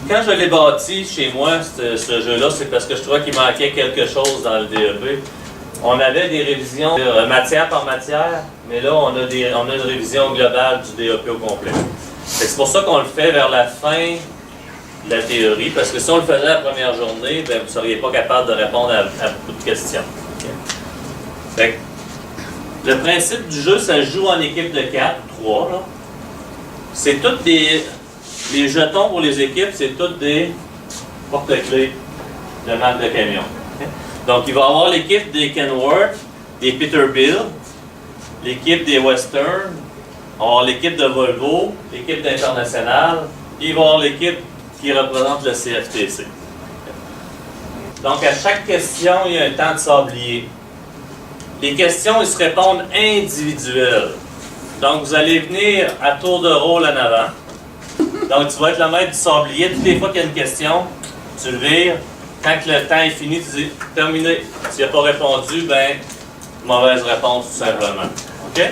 Quand je l'ai bâti chez moi, ce jeu-là, c'est parce que je trouvais qu'il manquait quelque chose dans le DEP. On avait des révisions matière par matière, mais là, on a une révision globale du DEP au complet. C'est pour ça qu'on le fait vers la fin de la théorie, parce que si on le faisait la première journée, ben, vous ne seriez pas capable de répondre à beaucoup de questions. Okay. Fait que, le principe du jeu, ça se joue en équipe de 4, 3. Là. C'est toutes les jetons pour les équipes, c'est toutes des porte-clés de marque de camion. Okay. Donc, il va y avoir l'équipe des Kenworth, des Peterbilt, l'équipe des Western, on va avoir l'équipe de Volvo, l'équipe d'International, et il va y avoir l'équipe qui représente le CFTC. Donc, à chaque question, il y a un temps de sablier. Les questions, ils se répondent individuelles. Donc, vous allez venir à tour de rôle en avant. Donc, tu vas être le maître du sablier. Toutes les fois qu'il y a une question, tu le vires. Quand le temps est fini, tu dis « Terminé ». S'il n'a pas répondu, ben mauvaise réponse, tout simplement. OK?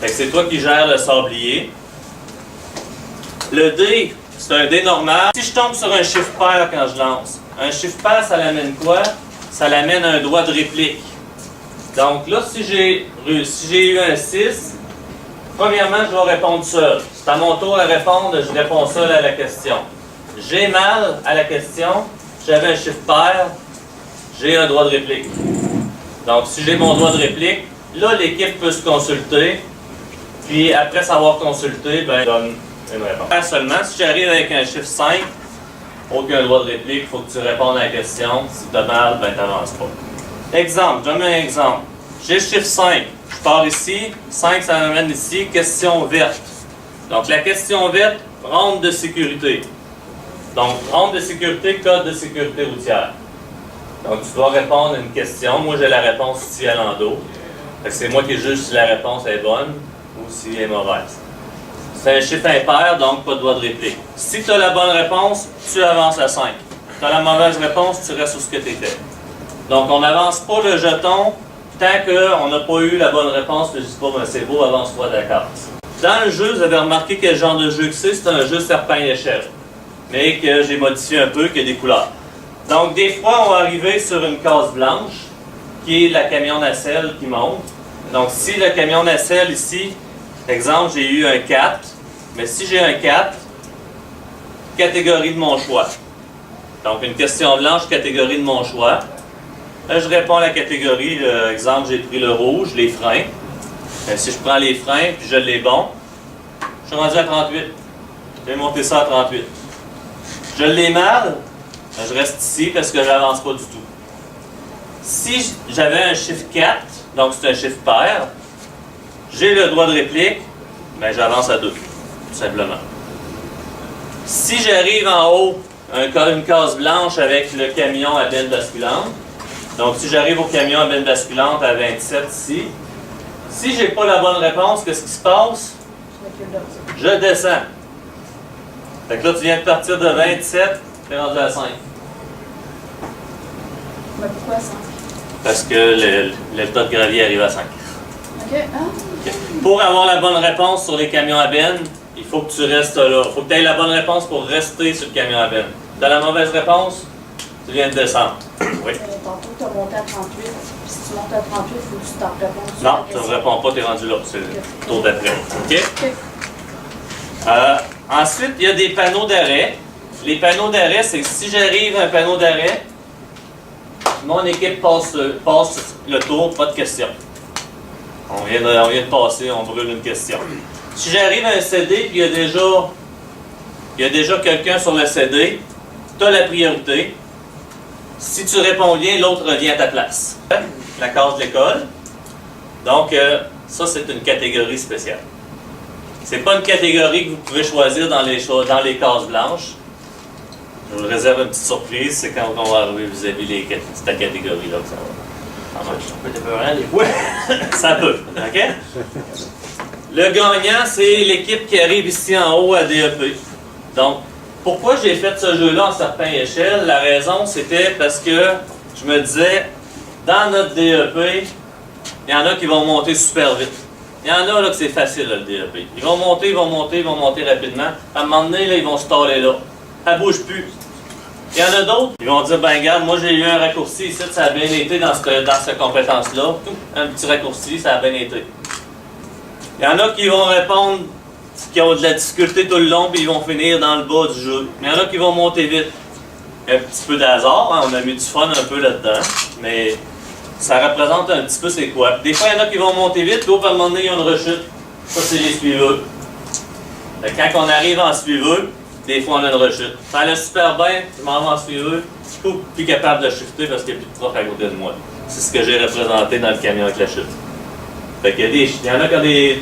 Fait que c'est toi qui gères le sablier. Le dé, c'est un dé normal. Si je tombe sur un chiffre pair quand je lance, un chiffre pair, ça l'amène quoi? Ça l'amène un droit de réplique. Donc là, si j'ai eu un 6, premièrement, je vais répondre seul. C'est à mon tour à répondre, je réponds seul à la question. J'ai mal à la question, j'avais un chiffre pair, j'ai un droit de réplique. Donc, si j'ai mon droit de réplique, là, l'équipe peut se consulter, puis après s'avoir consulté, ben, donne une réponse. Seulement, si j'arrive avec un chiffre 5, aucun droit de réplique, il faut que tu répondes à la question. Si tu as mal, ben, tu n'avances pas. Exemple, je donne un exemple. J'ai le chiffre 5. Je pars ici. 5, ça m'amène ici. Question verte. Donc, la question verte, ronde de sécurité. Donc, ronde de sécurité, code de sécurité routière. Donc, tu dois répondre à une question. Moi, j'ai la réponse ici à l'endos. C'est moi qui juge si la réponse est bonne ou si elle est mauvaise. C'est un chiffre impair, donc pas de droit de réplique. Si tu as la bonne réponse, tu avances à 5. Si tu as la mauvaise réponse, tu restes où ce que tu étais. Donc, on n'avance pas le jeton tant qu'on n'a pas eu la bonne réponse. Je ne dis pas, ben, c'est beau, avance-toi de la case. Dans le jeu, vous avez remarqué quel genre de jeu que c'est un jeu serpent-échelle, mais que j'ai modifié un peu, qu'il y a des couleurs. Donc, des fois, on va arriver sur une case blanche, qui est la camion nacelle qui monte. Donc, si le camion nacelle ici, exemple, j'ai eu un 4, mais si j'ai un 4, catégorie de mon choix. Donc, une question blanche, catégorie de mon choix. Là, je réponds à la catégorie, exemple, j'ai pris le rouge, les freins. Si je prends les freins, puis je l'ai bon, je suis rendu à 38. J'ai monté ça à 38. Je l'ai mal, je reste ici parce que je n'avance pas du tout. Si j'avais un chiffre 4, donc c'est un chiffre pair, j'ai le droit de réplique, ben j'avance à 2, tout simplement. Si j'arrive en haut, une case blanche avec le camion à benne basculante, donc si j'arrive au camion à benne basculante à 27 ici, si j'ai pas la bonne réponse, qu'est-ce qui se passe? Je descends. Fait que là, tu viens de partir de 27, tu es rendu à 5. Mais pourquoi 5? Parce que le tas de gravier arrive à 5. OK. Ah. Okay. Pour avoir la bonne réponse sur les camions à benne, il faut que tu restes là. Il faut que tu aies la bonne réponse pour rester sur le camion à benne. Tu as la mauvaise réponse, tu viens de descendre. Oui. Tantôt, tu as monté à 38. Puis si tu montes à 38, il faut que tu t'en répondes. Non, tu ne réponds pas, tu es rendu là. C'est le tour d'après. OK? Ensuite, il y a des panneaux d'arrêt. Les panneaux d'arrêt, c'est que si j'arrive à un panneau d'arrêt, mon équipe passe le tour, pas de question. On vient de passer, on brûle une question. Si j'arrive à un CD, puis il y a déjà quelqu'un sur le CD, tu as la priorité. Si tu réponds bien, l'autre revient à ta place. La case de l'école. Donc, ça, c'est une catégorie spéciale. C'est pas une catégorie que vous pouvez choisir dans les cases blanches. Je vous réserve une petite surprise, c'est quand on va arriver vis-à-vis cette catégorie-là que ça va. Ça peut être épeurant des fois. Ça peut, OK? Le gagnant, c'est l'équipe qui arrive ici en haut à DEP. Donc, pourquoi j'ai fait ce jeu-là en serpent-échelle? La raison, c'était parce que je me disais, dans notre DEP, il y en a qui vont monter super vite. Il y en a là que c'est facile, là, le DEP. Ils vont monter rapidement. À un moment donné, là, ils vont se taler là. elle bouge plus. Il y en a d'autres, ils vont dire, ben regarde, moi j'ai eu un raccourci ici, ça a bien été dans cette compétence-là. Un petit raccourci, ça a bien été. Il y en a qui vont répondre, qui ont de la difficulté tout le long, puis ils vont finir dans le bas du jeu. Mais il y en a qui vont monter vite. Un petit peu d'hasard, hein, on a mis du fun un peu là-dedans, mais ça représente un petit peu c'est quoi. Des fois, il y en a qui vont monter vite, d'autres, à un moment donné, ils ont une rechute. Ça, c'est les suiveux. Quand on arrive en suiveux, des fois, on a une rechute. Ça allait super bien, je m'en vais en suiveux, je suis plus capable de shifter parce qu'il n'y a plus de prof à côté de moi. C'est ce que j'ai représenté dans le camion avec la chute. Fait qu'il y en a qui ont des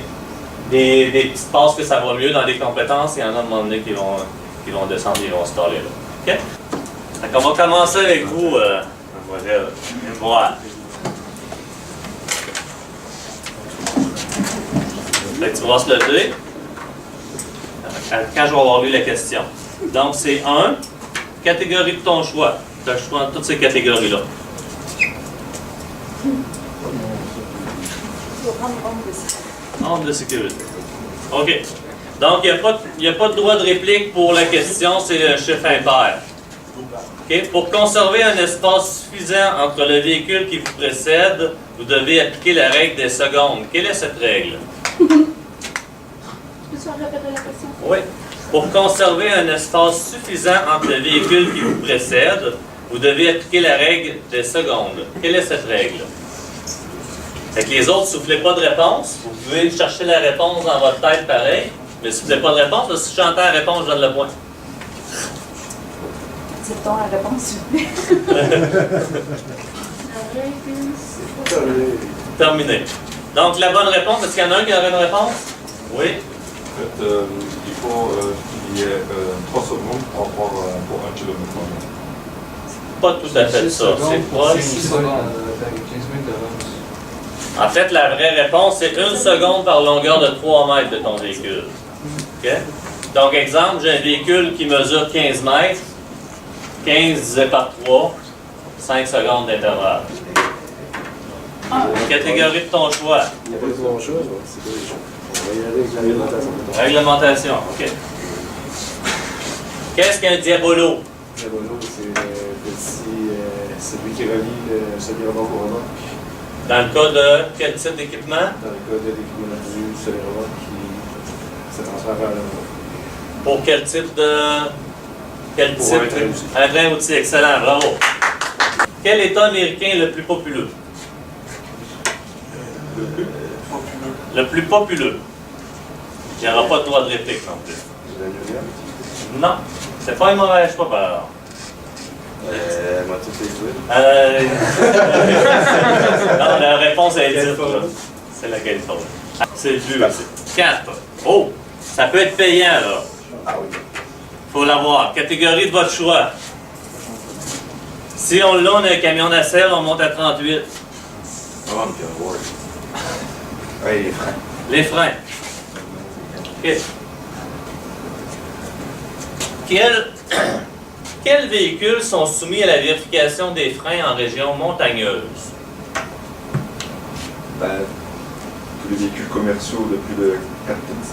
petites passes que ça va mieux dans des compétences, il y en a à un moment donné qui vont descendre et ils vont se taler là. OK? Donc, on va commencer avec vous, mademoiselle. Viens me voir. Fait que tu vas se lever quand je vais avoir lu la question. Donc, c'est 1, catégorie de ton choix. Tu as le choix de toutes ces catégories-là. Tu vas prendre nombre de sécurité. Nombre de sécurité. OK. Donc, il n'y a pas de droit de réplique pour la question, c'est le chiffre impair. Okay. Pour conserver un espace suffisant entre le véhicule qui vous précède, vous devez appliquer la règle des secondes. Quelle est cette règle? Peux-tu répéter la question? Oui. Pour conserver un espace suffisant entre le véhicule qui vous précède, vous devez appliquer la règle des secondes. Quelle est cette règle? Fait que les autres, si vous ne soufflez pas de réponse, vous pouvez chercher la réponse dans votre tête pareil, mais si vous n'avez pas de réponse, là, si j'entends la réponse, je donne le point. C'est-on la réponse, s'il vous plaît? Terminé. Donc, la bonne réponse, est-ce qu'il y en a un qui aurait une réponse? Oui. En fait, il faut qu'il y ait 3 secondes pour avoir pour 1 km/h. Pas tout à fait ça. C'est proche. 6 secondes avec 15 minutes d'avance. En fait, la vraie réponse, c'est 1 seconde par longueur de 3 mètres de ton véhicule. OK? Donc, exemple, j'ai un véhicule qui mesure 15 mètres. 15 divisé par 3, 5 secondes d'intervalle. Catégorie de ton choix. Il n'y a pas de bon choix, c'est pas les choix. On va y aller avec la réglementation. Réglementation, OK. Qu'est-ce qu'un diabolo? Le bono, c'est celui qui relie le semi-remorque. Dans le cas de quel type d'équipement? Dans le cas de l'équipement du semi-remorque qui se transfère vers le remorque. Pour quel type de... Quel Pour type? un train outil. Un train outil, excellent, bravo. Quel État américain est le plus populeux? Le plus populeux. Il n'y aura pas de droit de réplique non plus. La New York. Non, c'est pas une mauvaise choix par alors. Moi, tout est good. Non, la réponse est dite. là. C'est la Californie. C'est le but aussi. 4. Oh, ça peut être payant là. Ah oui. Faut l'avoir. Catégorie de votre choix. Si on l'a, on a un camion nacelle, on monte à 38. Oh, puis on va voir. Oui, les freins. Les freins. OK. Quels véhicules sont soumis à la vérification des freins en région montagneuse? Ben, tous les véhicules commerciaux de plus de 4 tonnes.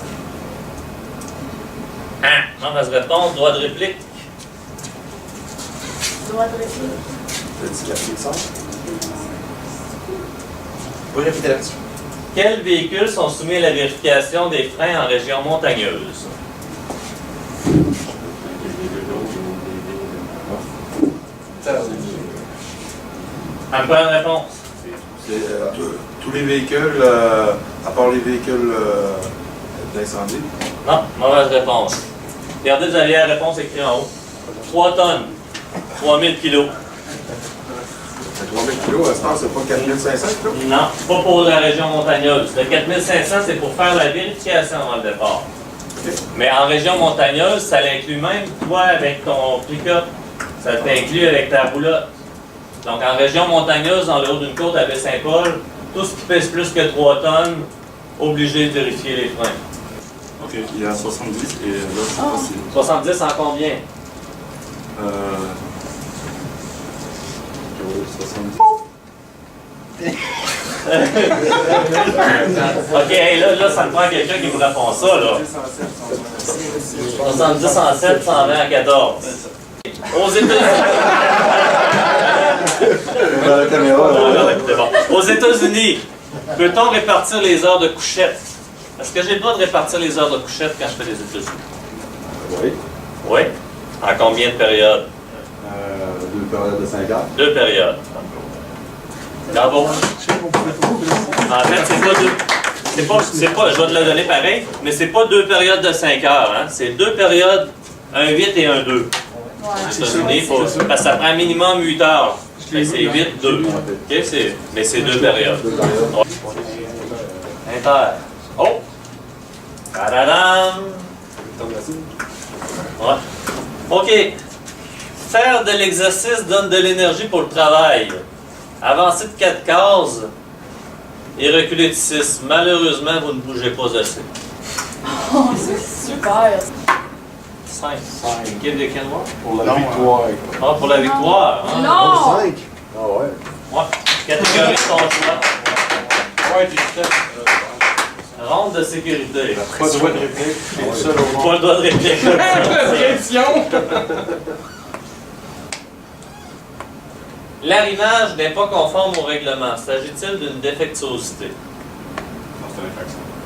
Ah, mauvaise réponse, droit de réplique. Droit de réplique. T'as dit la ça? Vous répétez la question. Quels véhicules sont soumis à la vérification des freins en région montagneuse? Encore une réponse. C'est tous les véhicules, à part les véhicules d'incendie. Non, mauvaise réponse. Regardez, vous avez la réponse écrite en haut. 3 tonnes. 3000 kilos. 3000 kg, à ce temps, c'est pas 4500 kg. Non, pas pour la région montagneuse. Le 4500, c'est pour faire la vérification avant le départ. Mais en région montagneuse, ça l'inclut même toi avec ton pick-up. Ça t'inclut avec ta roulotte. Donc en région montagneuse, dans le haut d'une côte à Baie-Saint-Paul, tout ce qui pèse plus que 3 tonnes, obligé de vérifier les freins. Ok, il y a 70 et là, c'est Oh. possible. 70 en combien? 70. OK, hey, là, ça me prend quelqu'un qui me répond ça, là. 70 en 7, 120 en 14. Aux États-Unis. Dans la caméra, là. C'est bon. Aux États-Unis, peut-on répartir les heures de couchette? Est-ce que j'ai le droit de répartir les heures de couchette quand je fais les États-Unis? Oui. Oui. En combien de périodes? 2 périodes de 5 heures. 2 périodes. Bravo. En fait, c'est pas, je vais te le donner pareil, mais c'est pas 2 périodes de 5 heures, hein? C'est 2 périodes, un 8 et un 2. Ouais. Aux États-Unis, parce que ça prend minimum 8 heures. Fait que c'est 8, 2. OK, mais c'est 2 périodes. 2 périodes. Inter. Oh! Tadadam! Ouais. OK. Faire de l'exercice donne de l'énergie pour le travail. Avancer de 4 cases et reculer de 6. Malheureusement, vous ne bougez pas assez. Oh, c'est super. 5. Équipe de Kenwa? Pour la victoire. Ah, pour la victoire. Hein? Non! 5. Ah ouais. Ouais. Catégorie de ton choix. Ouais, j'ai fait. Ronde de sécurité. Pas de droit de réplique. Je suis le seul au monde. Pas le droit de réplique. Pression! L'arrimage n'est pas conforme au règlement. S'agit-il d'une défectuosité?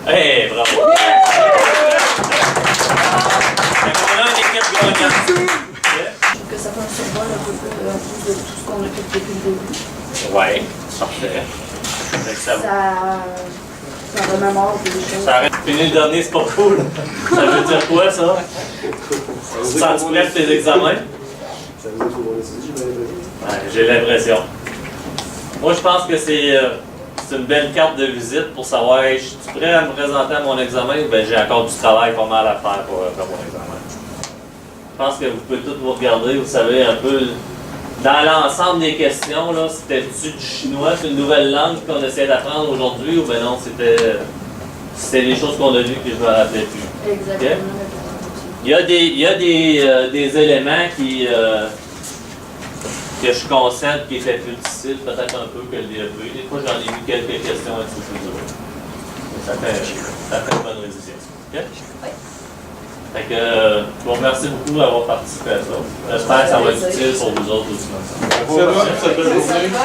Hey, bravo! On a une équipe gagnante. Je trouve que ça fait un survol un peu de tout ce qu'on a fait depuis le début. Ouais, parfait. Fait que Ça remémore des choses. ça arrête. Fini le dernier, c'est pas cool. Ça veut dire quoi, ça? Tu te sens prêt pour tes examens? Ça veut dire qu'on va décider, Ouais, j'ai l'impression. Moi, je pense que c'est une belle carte de visite pour savoir, hey, je suis prêt à me présenter à mon examen ou bien j'ai encore du travail pas mal à faire pour mon examen. Je pense que vous pouvez tous vous regarder, vous savez un peu, dans l'ensemble des questions, là, c'était-tu du chinois, c'est une nouvelle langue qu'on essaie d'apprendre aujourd'hui ou bien non, c'était des choses qu'on a vues que je me rappelais plus. Exactement. Il y a des éléments que je suis conscient qui étaient plus difficiles, peut-être un peu que le DEP. Des fois, j'en ai vu quelques questions un petit peu dures. Mais ça fait une bonne révision. OK? Oui. Fait que, je vous remercie beaucoup d'avoir participé à ça. J'espère que ça va être utile pour vous autres aussi. C'est bon, ça fait Félicitations.